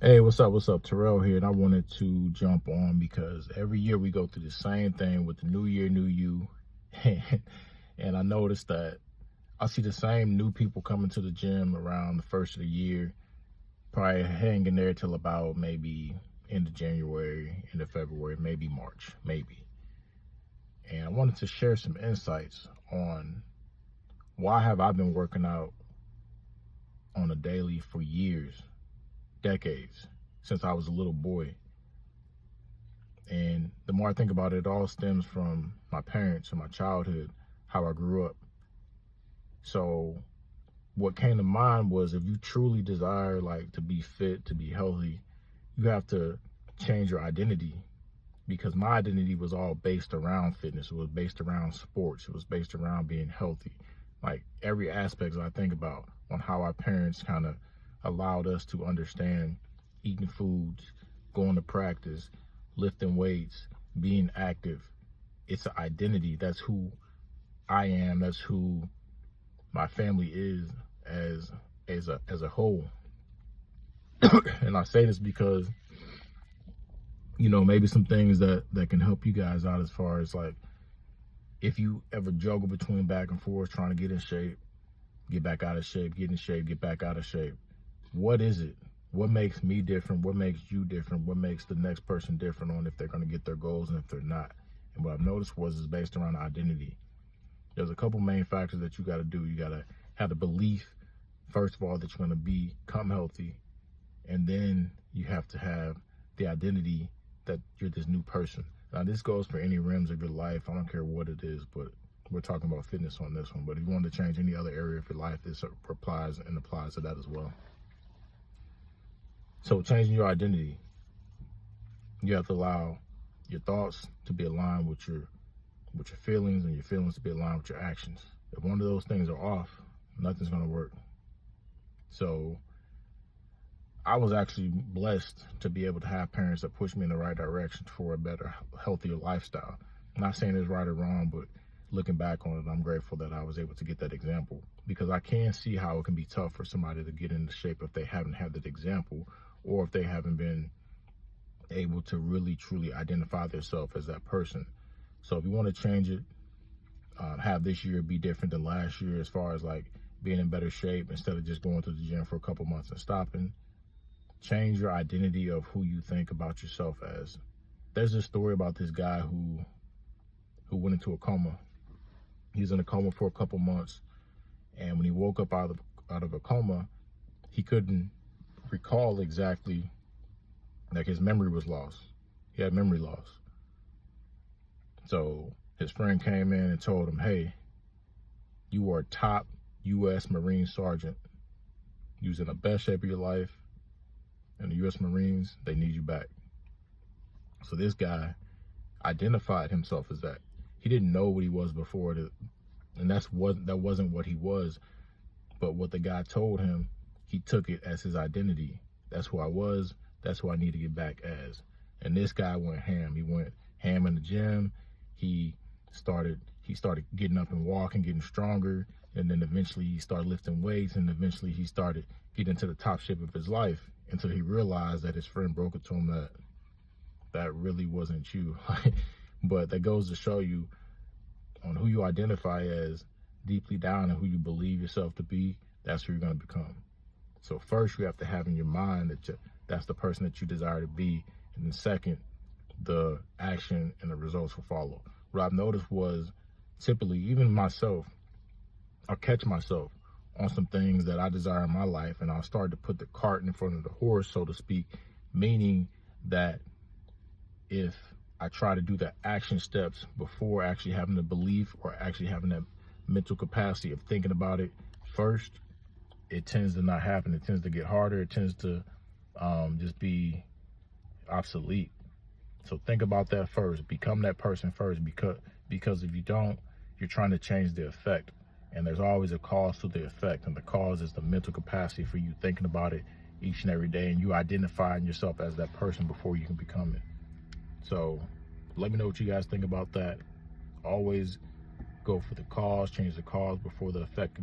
Hey, what's up? What's up? Terrell here, and I wanted to jump on because every year we go through the same thing with the new year, new you. And I noticed that I see the same new people coming to the gym around the first of the year, probably hanging there till about maybe end of January, end of February, maybe March, maybe. And I wanted to share some insights on why have I been working out on a daily for years, decades, since I was a little boy. And the more I think about it, it all stems from my parents and my childhood, how I grew up. So what came to mind was, if you truly desire like to be fit, to be healthy, you have to change your identity, because my identity was all based around fitness. It was based around sports. It was based around being healthy. Like every aspect I think about on how our parents kind of allowed us to understand eating foods, going to practice, lifting weights, being active. It's an identity. That's who I am. That's who my family is as a whole. And I say this because, maybe some things that can help you guys out, as far as like, if you ever juggle between back and forth trying to get in shape, get back out of shape, get in shape, get back out of shape. What is it? What makes me different? What makes you different? What makes the next person different on if they're going to get their goals and if they're not? And what I've noticed was it's based around identity. There's a couple main factors that you got to do. You got to have the belief, first of all, that you're going to become healthy. And then you have to have the identity that you're this new person. Now, this goes for any realms of your life. I don't care what it is, but we're talking about fitness on this one. But if you want to change any other area of your life, this applies to that as well. So changing your identity, you have to allow your thoughts to be aligned with your feelings, and your feelings to be aligned with your actions. If one of those things are off, nothing's going to work. So I was actually blessed to be able to have parents that pushed me in the right direction for a better, healthier lifestyle. I'm not saying it's right or wrong, but looking back on it, I'm grateful that I was able to get that example, because I can see how it can be tough for somebody to get into shape if they haven't had that example, or if they haven't been able to really, truly identify themselves as that person. So if you want to change it, have this year be different than last year, as far as like being in better shape, instead of just going to the gym for a couple months and stopping. Change your identity of who you think about yourself as. There's a story about this guy who went into a coma. He was in a coma for a couple months, and when he woke up out of a coma, he couldn't recall exactly, like his memory was lost. He had memory loss. So his friend came in and told him, "Hey, you are a top U.S. Marine sergeant. You was in the best shape of your life, and the U.S. Marines, they need you back." So this guy identified himself as that. He didn't know what he was before, and that wasn't what he was. But what the guy told him, he took it as his identity. That's who I was. That's who I need to get back as. And this guy went ham. He went ham in the gym. He started getting up and walking, getting stronger. And then eventually he started lifting weights, and eventually he started getting into the top shape of his life, until he realized that his friend broke it to him that really wasn't you. But that goes to show you, on who you identify as deeply down and who you believe yourself to be, that's who you're going to become. So first, you have to have in your mind that that's the person that you desire to be. And then second, the action and the results will follow. What I've noticed was, typically, even myself, I'll catch myself on some things that I desire in my life, and I'll start to put the cart in front of the horse, so to speak, meaning that if I try to do the action steps before actually having the belief, or actually having that mental capacity of thinking about it first, it tends to not happen. It tends to get harder. It tends to just be obsolete. So think about that first. Become that person first, because if you don't, you're trying to change the effect. And there's always a cause to the effect, and the cause is the mental capacity for you thinking about it each and every day, and you identifying yourself as that person before you can become it. So let me know what you guys think about that. Always go for the cause, change the cause before the effect.